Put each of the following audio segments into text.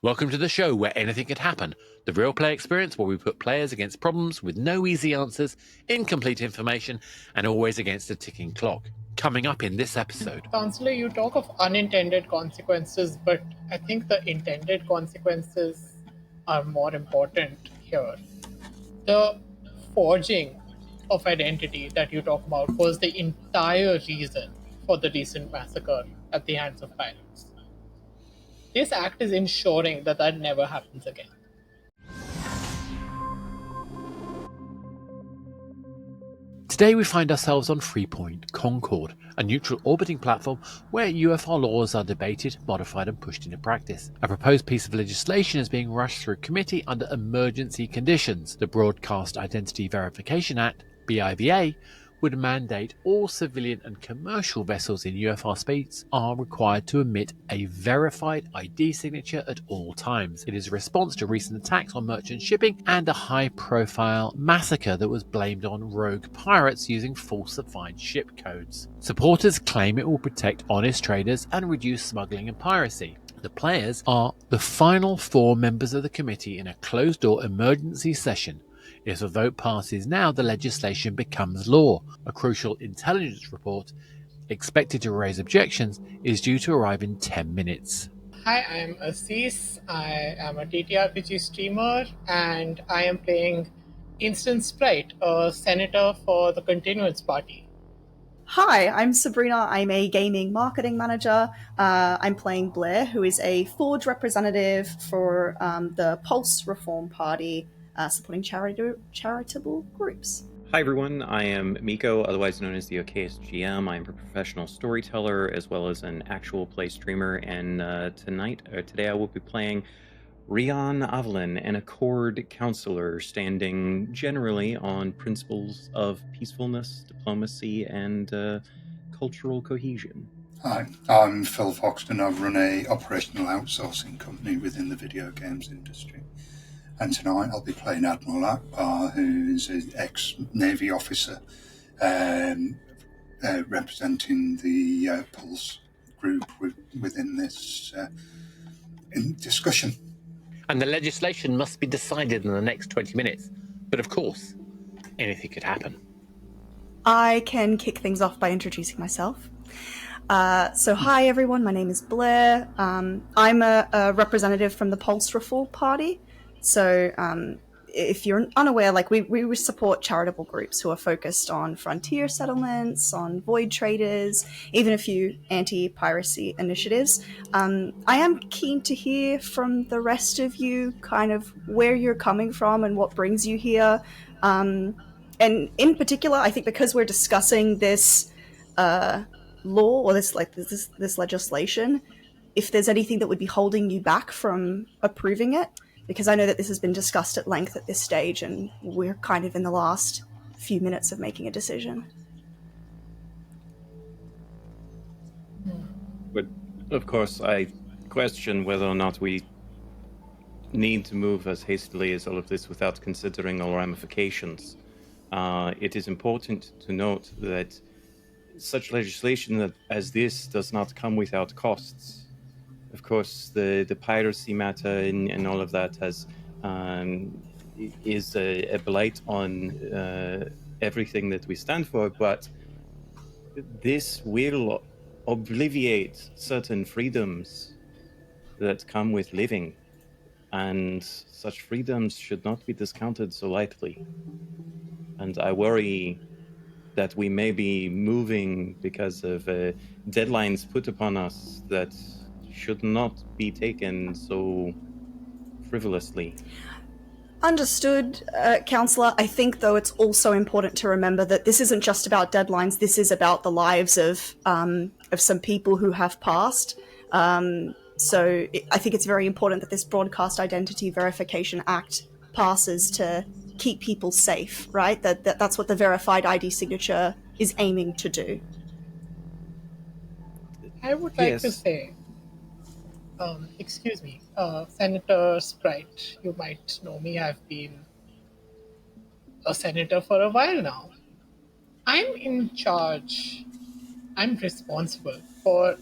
Welcome to the show where anything could happen. The real play experience where we put players against problems with no easy answers, incomplete information, and always against a ticking clock. Coming up in this episode. Councillor, you talk of unintended consequences, but I think the intended consequences are more important here. The forging of identity that you talk about was the entire reason for the recent massacre at the hands of pirates. This act is ensuring that that never happens again. Today we find ourselves on Freepoint Concord, a neutral orbiting platform where UFR laws are debated, modified and pushed into practice. A proposed piece of legislation is being rushed through committee under emergency conditions. The Broadcast Identity Verification Act, BIVA, would mandate all civilian and commercial vessels in UFR space are required to emit a verified ID signature at all times. It is a response to recent attacks on merchant shipping and a high-profile massacre that was blamed on rogue pirates using falsified ship codes. Supporters claim it will protect honest traders and reduce smuggling and piracy. The players are the final 4 members of the committee in a closed-door emergency session. If a vote passes now, the legislation becomes law. A crucial intelligence report, expected to raise objections, is due to arrive in 10 minutes. Hi, I'm Asis. I am a TTRPG streamer, and I am playing Instant Spright, a senator for the Continuance Party. Hi, I'm Sabrina. I'm a gaming marketing manager. I'm playing Blair, who is a Forge representative for the Pulse Reform Party, supporting charitable groups. Hi everyone, I am Miko, otherwise known as the Okayist GM. I'm a professional storyteller as well as an actual play streamer, and today I will be playing Rhian Avelan, an Accord Councillor, standing generally on principles of peacefulness, diplomacy, and cultural cohesion. Hi, I'm Phil Foxton. I run a operational outsourcing company within the video games industry. And tonight I'll be playing Admiral Akbar, who is an ex-Navy officer representing the Pulse group within this discussion. And the legislation must be decided in the next 20 minutes. But of course, anything could happen. I can kick things off by introducing myself. So hi everyone, my name is Blair. I'm a representative from the Pulse Reform Party. So if you're unaware, we support charitable groups who are focused on frontier settlements, on void traders, even a few anti-piracy initiatives. I am keen to hear from the rest of you kind of where you're coming from and what brings you here. And in particular, I think because we're discussing this law or this legislation, if there's anything that would be holding you back from approving it, because I know that this has been discussed at length at this stage and we're kind of in the last few minutes of making a decision. But of course, I question whether or not we need to move as hastily as all of this without considering all ramifications. It is important to note that such legislation as this does not come without costs. Of course, the piracy matter and all of that is a blight on everything that we stand for, but this will obviate certain freedoms that come with living, and such freedoms should not be discounted so lightly. And I worry that we may be moving because of deadlines put upon us that should not be taken so frivolously. Understood, Councillor. I think, though, it's also important to remember that this isn't just about deadlines. This is about the lives of some people who have passed. So I think it's very important that this Broadcast Identity Verification Act passes to keep people safe, right? That's what the verified ID signature is aiming to do. I would like to say, excuse me, Senator Spright, you might know me. I've been a senator for a while now. I'm in charge. I'm responsible for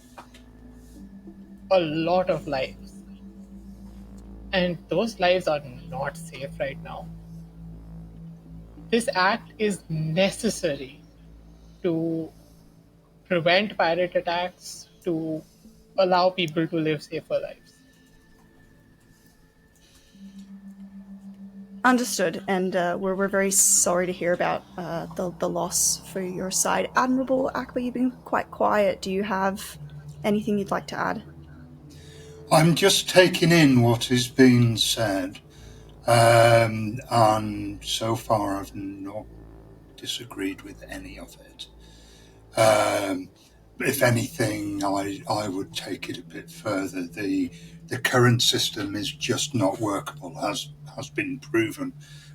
a lot of lives. And those lives are not safe right now. This act is necessary to prevent pirate attacks, to allow people to live safer lives. Understood, and we're very sorry to hear about the loss for your side. Admiral Akbar, you've been quite quiet. Do you have anything you'd like to add? I'm just taking in what has been said, and so far I've not disagreed with any of it. If anything, I would take it a bit further. The current system is just not workable, has been proven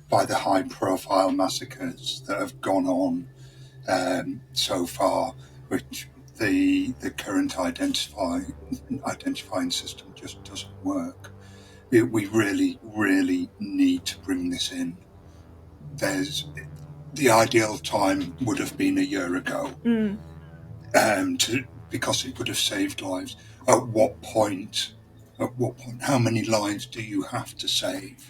by the high-profile massacres that have gone on so far, which the current identifying system just doesn't work. We really, really need to bring this in. The ideal time would have been a year ago, because it would have saved lives. At what point? How many lives do you have to save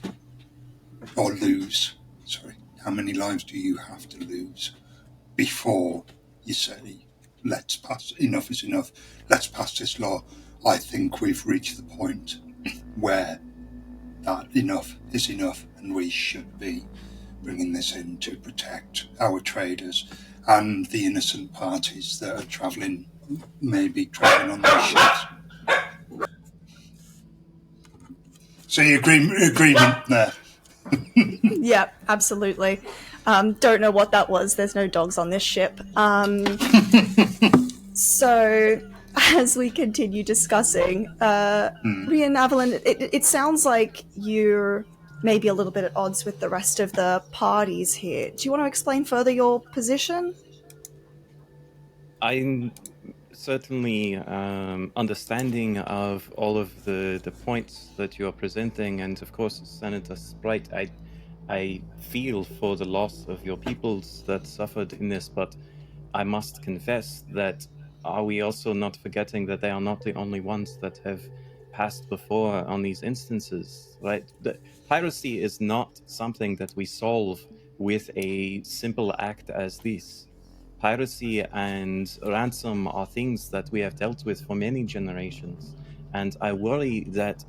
or lose? Sorry, how many lives do you have to lose before you say, let's pass, enough is enough, let's pass this law? I think we've reached the point where that enough is enough, and we should be bringing this in to protect our traders and the innocent parties that are maybe travelling on these ships. So you agreement there? Yeah, absolutely. Don't know what that was. There's no dogs on this ship. So, as we continue discussing, Rhian, Avelan, it sounds like you're maybe a little bit at odds with the rest of the parties here. Do you want to explain further your position? I'm certainly understanding of all of the points that you are presenting, and of course, Senator Spright, I feel for the loss of your peoples that suffered in this, but I must confess that are we also not forgetting that they are not the only ones that have passed before on these instances, right? Piracy is not something that we solve with a simple act as this. Piracy and ransom are things that we have dealt with for many generations, and I worry that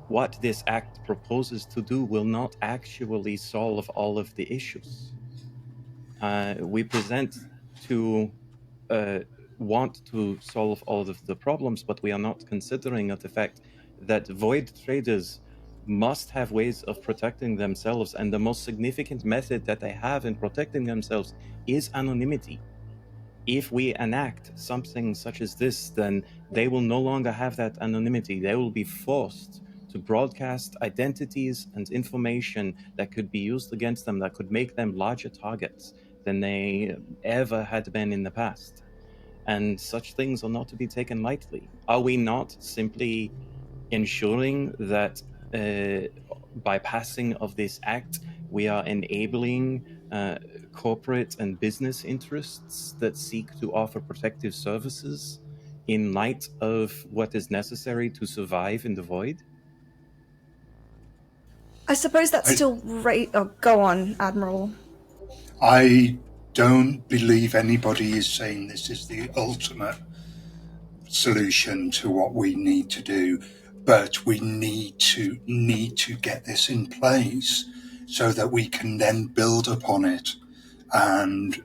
what this act proposes to do will not actually solve all of the issues. We present to want to solve all of the problems, but we are not considering of the fact that void traders must have ways of protecting themselves, and the most significant method that they have in protecting themselves is anonymity. If we enact something such as this, then they will no longer have that anonymity. They will be forced to broadcast identities and information that could be used against them, that could make them larger targets than they ever had been in the past. And such things are not to be taken lightly. Are we not simply ensuring that by passing of this act, we are enabling corporate and business interests that seek to offer protective services in light of what is necessary to survive in the void? I suppose that's still right. Oh, go on, Admiral. I don't believe anybody is saying this is the ultimate solution to what we need to do, but we need to get this in place so that we can then build upon it and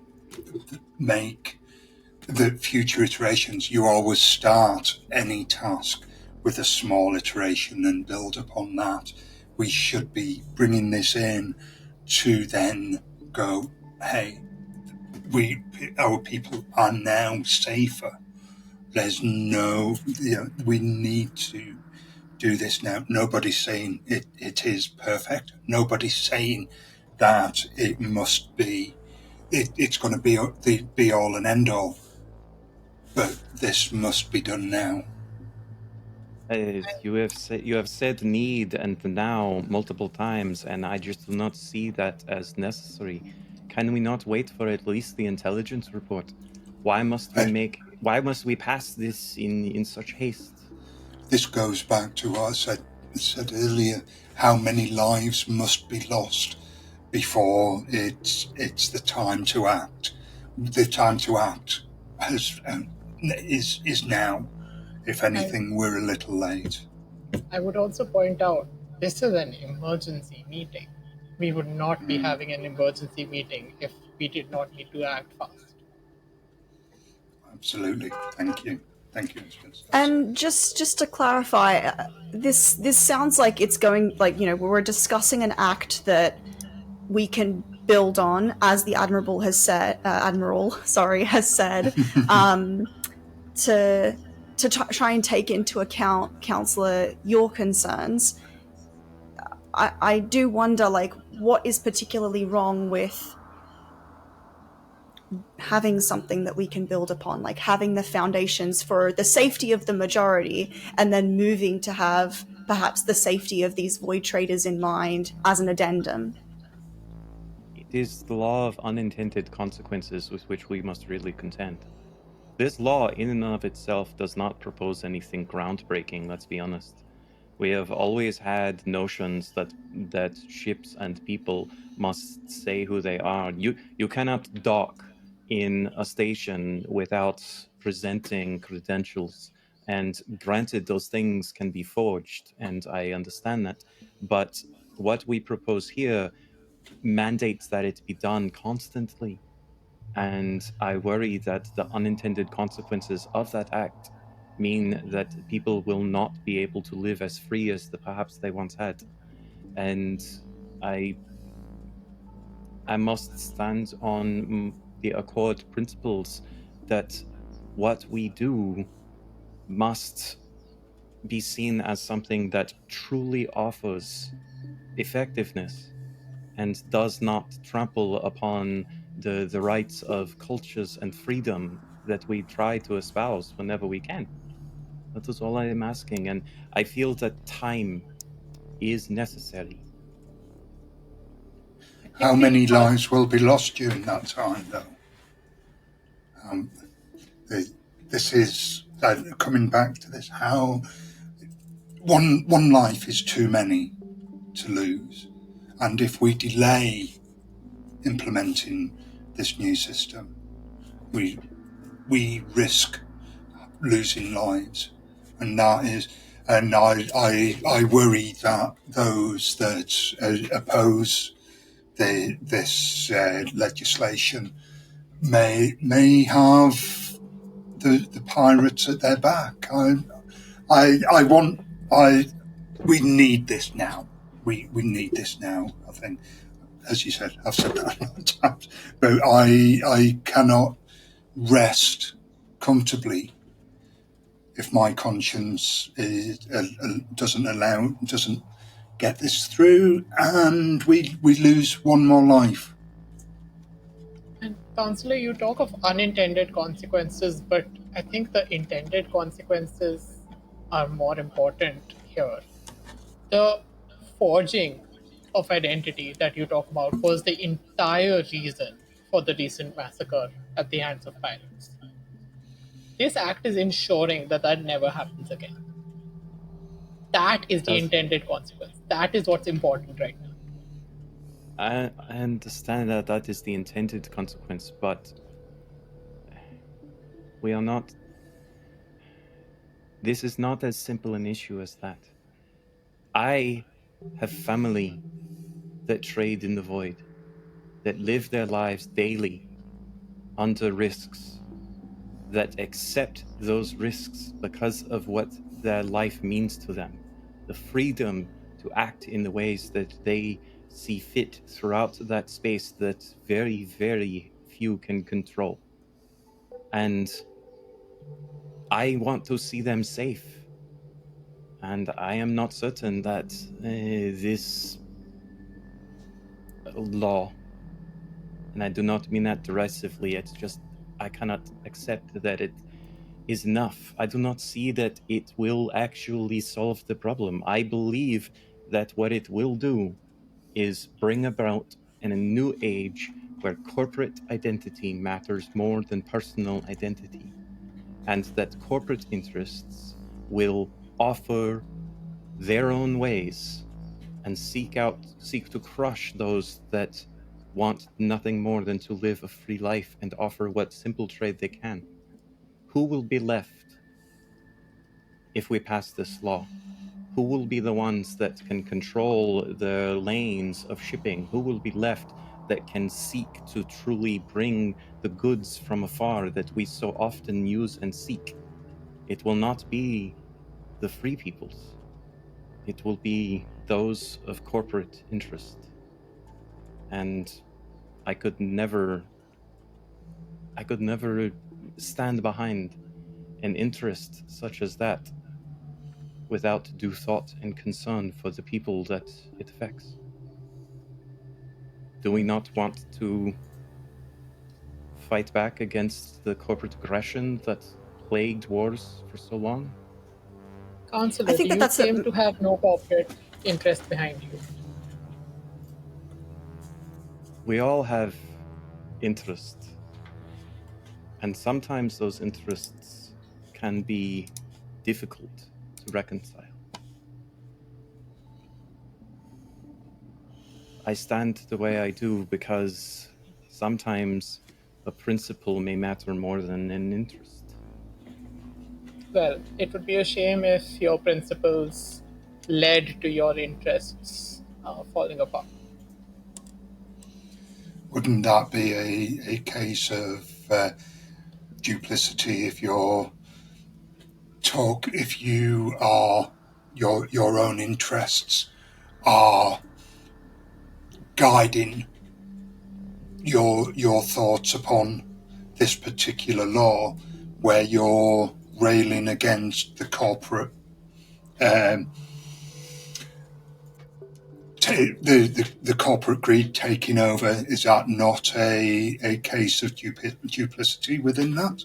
make the future iterations. You always start any task with a small iteration and build upon that. We should be bringing this in to then go, hey, our people are now safer. There's no, we need to do this now. Nobody's saying it is perfect. Nobody's saying that it must be, it's going to be the be all and end all. But this must be done now. You have said need and now multiple times, and I just do not see that as necessary. Can we not wait for at least the intelligence report? Why must we pass this in such haste? This goes back to what I said said earlier, how many lives must be lost before it's the time to act. The time to act is now. If anything, we're a little late. I would also point out this is an emergency meeting. We would not be having an emergency meeting if we did not need to act fast. Absolutely. Thank you. Thank you, Mr. Stubbs. And just to clarify, this sounds like it's going, like, you know, we're discussing an act that we can build on, as the Admiral has said, to try and take into account, Councillor, your concerns. I do wonder, like, what is particularly wrong with having something that we can build upon, like having the foundations for the safety of the majority, and then moving to have perhaps the safety of these void traders in mind as an addendum. It is the law of unintended consequences with which we must really contend. This law in and of itself does not propose anything groundbreaking, let's be honest. We have always had notions that ships and people must say who they are. You cannot dock in a station without presenting credentials. And granted, those things can be forged, and I understand that. But what we propose here mandates that it be done constantly. And I worry that the unintended consequences of that act mean that people will not be able to live as free as perhaps they once had. And I must stand on the Accord principles that what we do must be seen as something that truly offers effectiveness and does not trample upon the rights of cultures and freedom that we try to espouse whenever we can. That is all I am asking, and I feel that time is necessary. How many lives will be lost during that time, though? This is coming back to this. How one life is too many to lose, and if we delay implementing this new system, we risk losing lives, and that is. And I worry that those that oppose this legislation may have the pirates at their back. We need this now. We need this now. I think, as you said, I've said that a lot of times, but I cannot rest comfortably if my conscience doesn't get this through, and we lose one more life. And Councillor, you talk of unintended consequences, but I think the intended consequences are more important here. The forging of identity that you talk about was the entire reason for the recent massacre at the hands of pirates. This act is ensuring that that never happens again. That is the intended consequence. That is what's important right now. I understand that is the intended consequence, but we are not... This is not as simple an issue as that. I have family that trade in the void, that live their lives daily under risks, that accept those risks because of what their life means to them. The freedom to act in the ways that they see fit throughout that space that very, very few can control. And I want to see them safe. And I am not certain that this law, and I do not mean that derisively, it's just I cannot accept that it is enough. I do not see that it will actually solve the problem. I believe that what it will do is bring about in a new age where corporate identity matters more than personal identity, and that corporate interests will offer their own ways and seek to crush those that want nothing more than to live a free life and offer what simple trade they can. Who will be left if we pass this law? Who will be the ones that can control the lanes of shipping? Who will be left that can seek to truly bring the goods from afar that we so often use and seek? It will not be the free peoples. It will be those of corporate interest. And I could never stand behind an interest such as that without due thought and concern for the people that it affects. Do we not want to fight back against the corporate aggression that plagued wars for so long? Councillor, I think you that's seem to have no corporate interest behind you. We all have interests, and sometimes those interests can be difficult to reconcile. I stand the way I do because sometimes a principle may matter more than an interest. Well, it would be a shame if your principles led to your interests falling apart. Wouldn't that be a case of duplicity if your own interests are guiding your thoughts upon this particular law, where you're railing against the corporate the corporate greed taking over? Is that not a case of duplicity within that?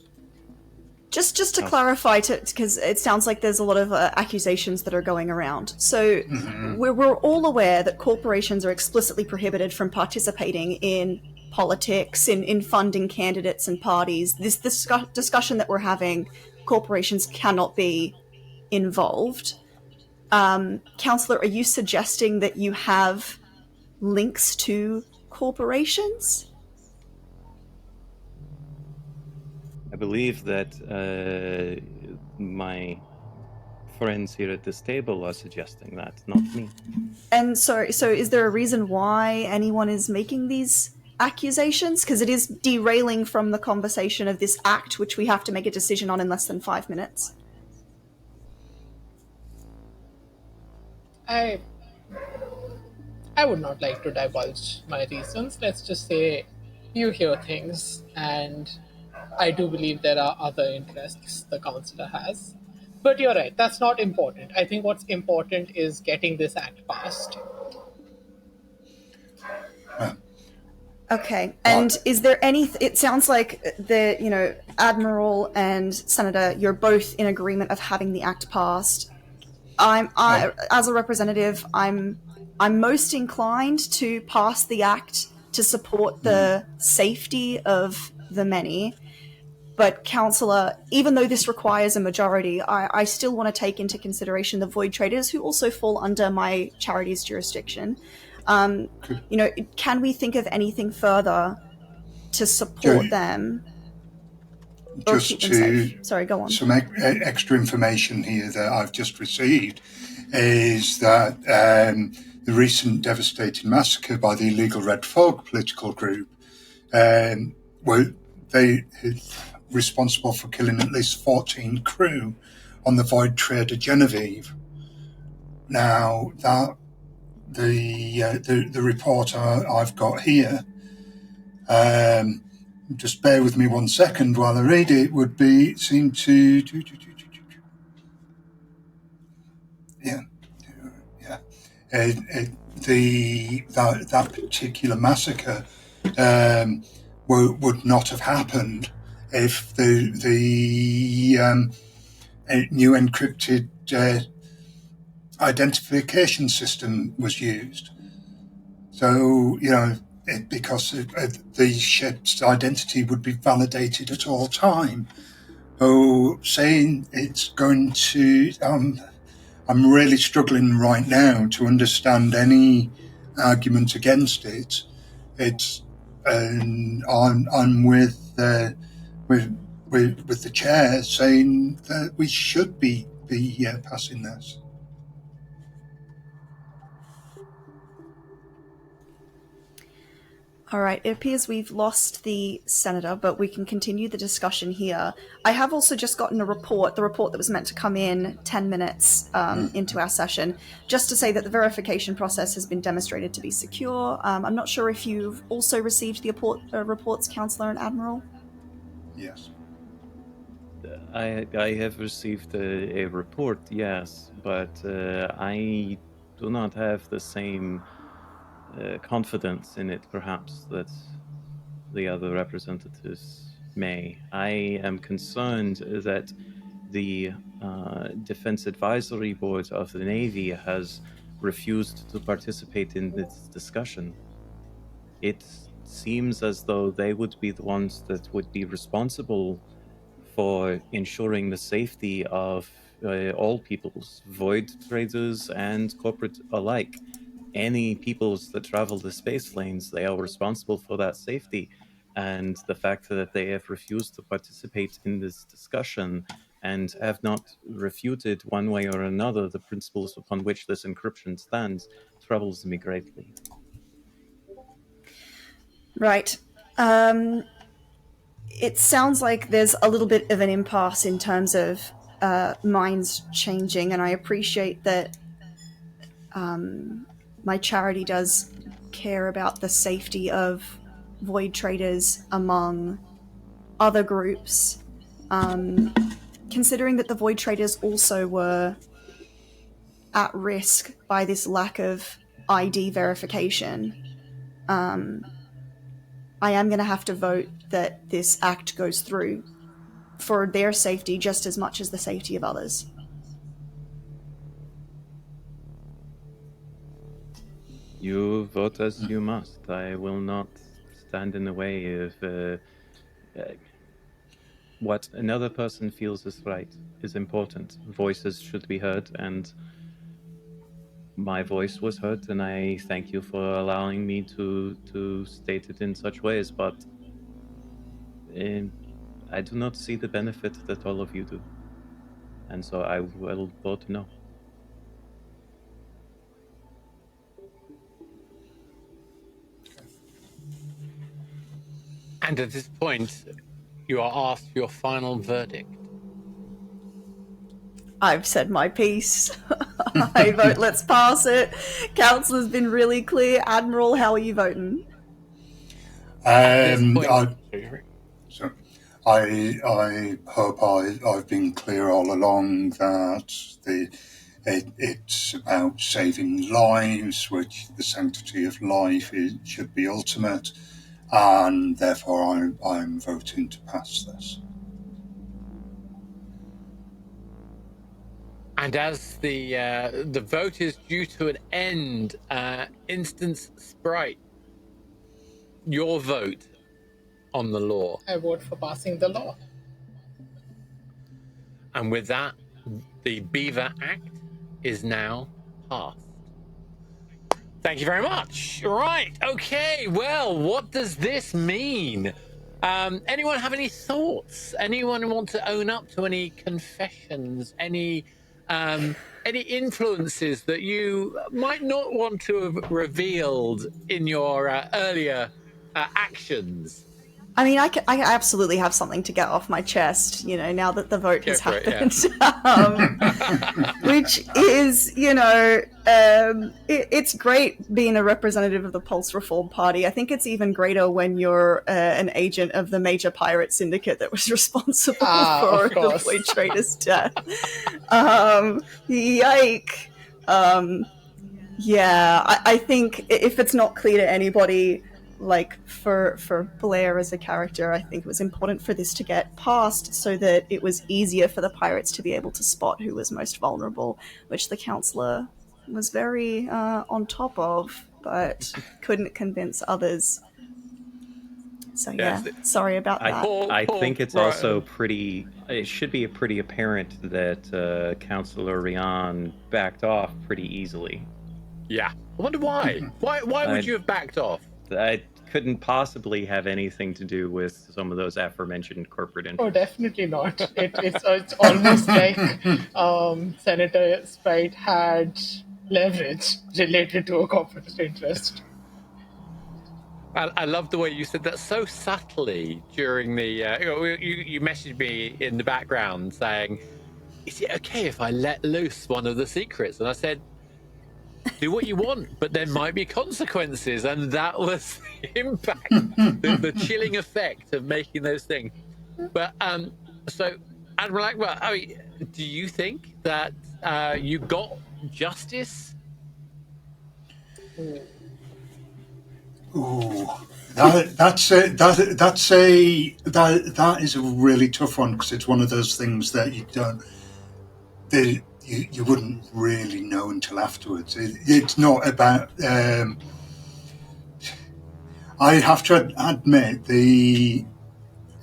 Just to clarify, because it sounds like there's a lot of accusations that are going around. So we're all aware that corporations are explicitly prohibited from participating in politics, in funding candidates and parties. This discussion that we're having, corporations cannot be involved. Councillor, are you suggesting that you have links to corporations? I believe that my friends here at this table are suggesting that, not me. And so is there a reason why anyone is making these accusations? Because it is derailing from the conversation of this act, which we have to make a decision on in less than 5 minutes. I would not like to divulge my reasons. Let's just say you hear things, and I do believe there are other interests the councillor has. But you're right, that's not important. I think what's important is getting this act passed. Okay, and is there any... It sounds like Admiral and Senator, you're both in agreement of having the act passed. As a representative, I'm most inclined to pass the act to support the safety of the many. But, Councillor, even though this requires a majority, I still want to take into consideration the void traders, who also fall under my charity's jurisdiction. Can we think of anything further to support them? Just to... Sorry, go on. Some extra information here that I've just received is that the recent devastating massacre by the illegal Red Fog political group, they responsible for killing at least 14 crew on the Void Trader Genevieve. Now, that the report I've got here, just bear with me 1 second while I read it, seem to that particular massacre would not have happened if the new encrypted identification system was used. So, because the ship's identity would be validated at all time. Saying it's going to... I'm really struggling right now to understand any argument against it. It's I'm with the chair saying that we should be passing this. All right, it appears we've lost the senator, but we can continue the discussion here. I have also just gotten the report that was meant to come in 10 minutes into our session, just to say that the verification process has been demonstrated to be secure. I'm not sure if you've also received the reports, Councillor and Admiral? Yes. I have received a report, yes, but I do not have the same confidence in it, perhaps, that the other representatives may. I am concerned that the Defense Advisory Board of the Navy has refused to participate in this discussion. It seems as though they would be the ones that would be responsible for ensuring the safety of all peoples, void traders and corporate alike. Any peoples that travel the space lanes, they are responsible for that safety. And the fact that they have refused to participate in this discussion and have not refuted one way or another the principles upon which this encryption stands troubles me greatly. Right. It sounds like there's a little bit of an impasse in terms of minds changing, and I appreciate that my charity does care about the safety of void traders among other groups. Considering that the void traders also were at risk by this lack of ID verification, I am going to have to vote that this act goes through for their safety just as much as the safety of others. You vote as you must. I will not stand in the way of what another person feels is right is important. Voices should be heard, and my voice was heard, and I thank you for allowing me to state it in such ways, but I do not see the benefit that all of you do. And so I will vote no. And at this point, you are asked your final verdict. I've said my piece. I vote let's pass it. Councillor's been really clear. Admiral, how are you voting? I hope I've been clear all along that it's about saving lives, which the sanctity of life should be ultimate, and therefore I'm voting to pass this. And as the vote is due to an end, instance Spright, your vote on the law. I vote for passing the law. And with that, the BIVA Act is now passed. Thank you very much. Right, okay, well, what does this mean? Anyone have any thoughts? Anyone want to own up to any confessions? Any influences that you might not want to have revealed in your earlier actions? I mean, I absolutely have something to get off my chest, now that the vote has happened. Which is, it's great being a representative of the Pulse Reform Party. I think it's even greater when you're an agent of the major pirate syndicate that was responsible for the Void Trader's death. Yike. I think if it's not clear to anybody, like for Blair as a character, I think it was important for this to get passed so that it was easier for the pirates to be able to spot who was most vulnerable, which the Councillor was very on top of, but couldn't convince others. So Yes. yeah, sorry about that. I think it's also pretty. It should be pretty apparent that Councillor Rhian backed off pretty easily. Yeah. I wonder why. Why would you have backed off? That couldn't possibly have anything to do with some of those aforementioned corporate interests. Oh, definitely not. It's almost like Senator Spright had leverage related to a corporate interest. I love the way you said that so subtly during the. You messaged me in the background saying, "Is it okay if I let loose one of the secrets?" And I said, "Do what you want, but there might be consequences." And that was the impact, the chilling effect of making those things. But so Admiral Akbar, I mean, do you think that you got justice? Ooh, that is a really tough one, because it's one of those things that you wouldn't really know until afterwards. It's not about. I have to admit, you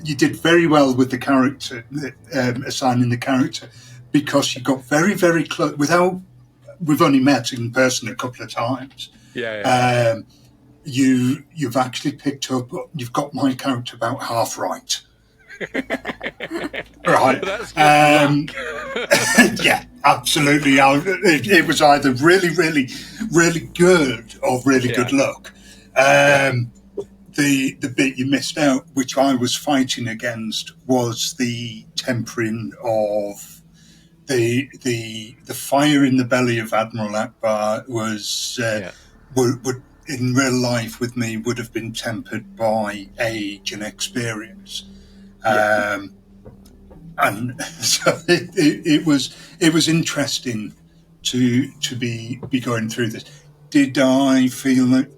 did very well with the character, assigning the character, because you got very, very close. We've only met in person a couple of times. Yeah. You've actually picked up. You've got my character about half right. Right. That's good. Yeah, absolutely. It was either really, really, really good or really good luck. The bit you missed out, which I was fighting against, was the tempering of the fire in the belly of Admiral Akbar was would in real life with me would have been tempered by age and experience. And so it was interesting to be going through this. Did I feel that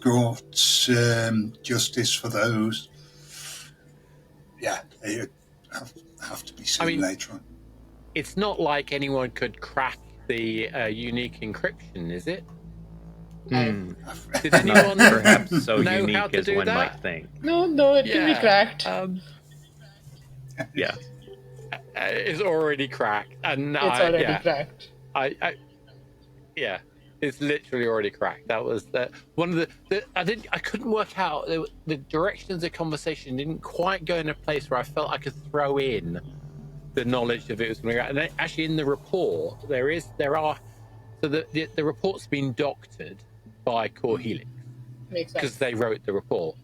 got justice for those? Yeah, it have to be seen later on. It's not like anyone could crack the unique encryption, is it? Did anyone perhaps so know unique how to as do one that? might think? No, it can be cracked. Yeah. It's already cracked, and It's already cracked. Yeah, it's literally already cracked. That was one of the I couldn't work out the directions of the conversation didn't quite go in a place where I felt I could throw in the knowledge of it was going to go. And actually, in the report, the report's been doctored by Core Helix because they wrote the report.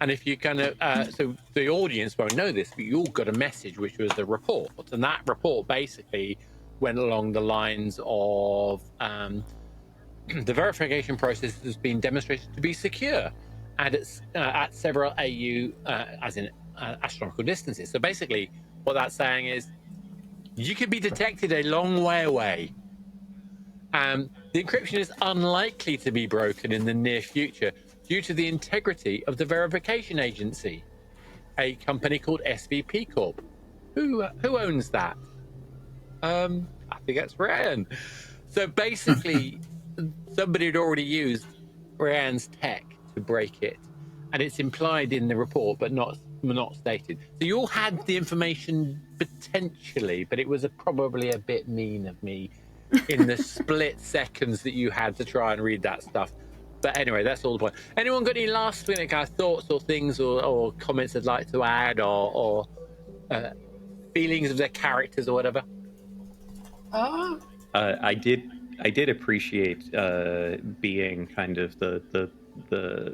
And if you kind of, so the audience won't know this, but you all got a message which was the report, and that report basically went along the lines of the verification process has been demonstrated to be secure, and it's at several AU, as in astronomical distances. So basically, what that's saying is you could be detected a long way away. The encryption is unlikely to be broken in the near future due to the integrity of the verification agency, a company called SVP Corp. Who owns that? I think that's Rhian. So basically, somebody had already used Rhian's tech to break it, and it's implied in the report, but not stated. So you all had the information potentially, but it was probably a bit mean of me in the split seconds that you had to try and read that stuff. But anyway, that's all the point. Anyone got any last minute kind of thoughts or things or comments they'd like to add or feelings of their characters or whatever? I did appreciate being kind of the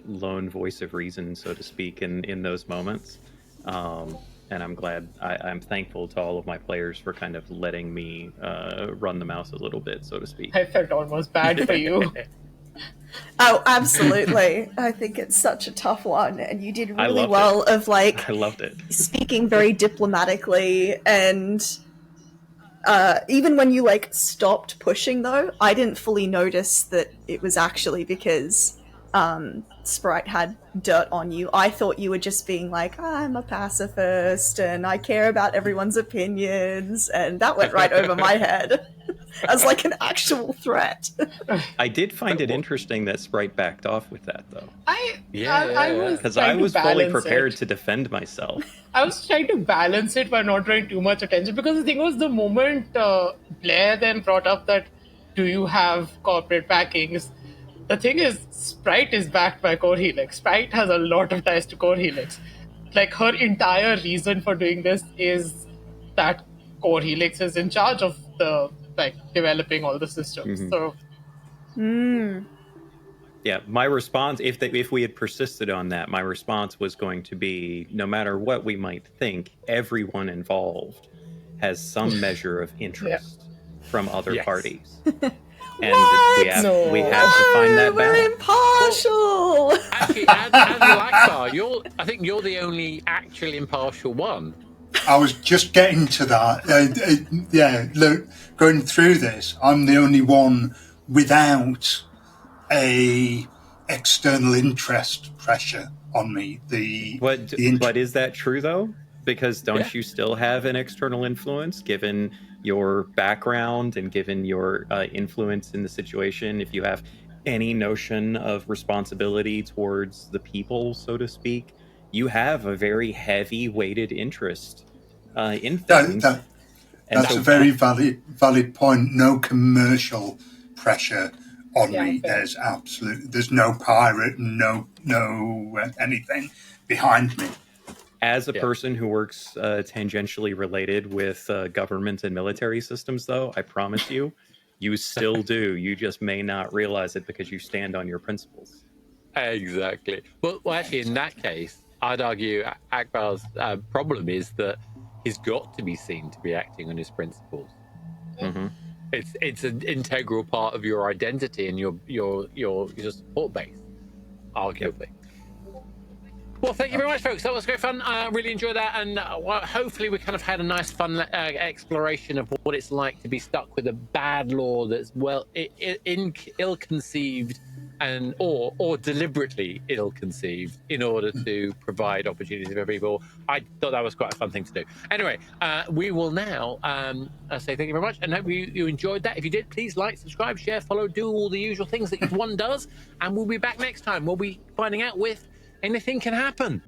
lone voice of reason, so to speak, in those moments. And I'm glad, I'm thankful to all of my players for kind of letting me run the mouse a little bit, so to speak. I felt almost bad for you. Oh, absolutely. I think it's such a tough one, and you did really well of I loved it. Speaking very diplomatically, and even when you stopped pushing though, I didn't fully notice that it was actually because Spright had dirt on you, I thought you were just being like, I'm a pacifist and I care about everyone's opinions, and that went right over my head as like an actual threat. I did find it interesting that Spright backed off with that, though. I was because I was fully prepared to defend myself. I was trying to balance it by not drawing too much attention, because the thing was, the moment Blair then brought up that, do you have corporate backings? The thing is, Spright is backed by Core Helix. Spright has a lot of ties to Core Helix. Like, her entire reason for doing this is that Core Helix is in charge of the, like, developing all the systems. Mm-hmm. So, Yeah, my response, if we had persisted on that, my response was going to be, no matter what we might think, everyone involved has some measure of interest from other parties. And we have to find that balance. We're impartial. Well, actually, Admiral Akbar, I think you're the only actually impartial one. I was just getting to that. Look, going through this, I'm the only one without a external interest pressure on me. But is that true, though? Because don't you still have an external influence, given your background and given your influence in the situation? If you have any notion of responsibility towards the people, so to speak, you have a very heavy-weighted interest in things. That's a very valid point. No commercial pressure on me. There's no pirate, no anything behind me. As a person who works tangentially related with government and military systems, though, I promise you, you still do. You just may not realize it because you stand on your principles. Exactly. Well, actually, in that case, I'd argue Akbar's problem is that he's got to be seen to be acting on his principles. Mm-hmm. It's an integral part of your identity and your support base, arguably. Well, thank you very much, folks. That was great fun. I really enjoyed that, and hopefully we kind of had a nice, fun exploration of what it's like to be stuck with a bad law that's ill-conceived and or deliberately ill-conceived in order to provide opportunities for people. I thought that was quite a fun thing to do. Anyway, we will now say thank you very much, and hope you enjoyed that. If you did, please like, subscribe, share, follow, do all the usual things that one does, and we'll be back next time. We'll be finding out with anything can happen.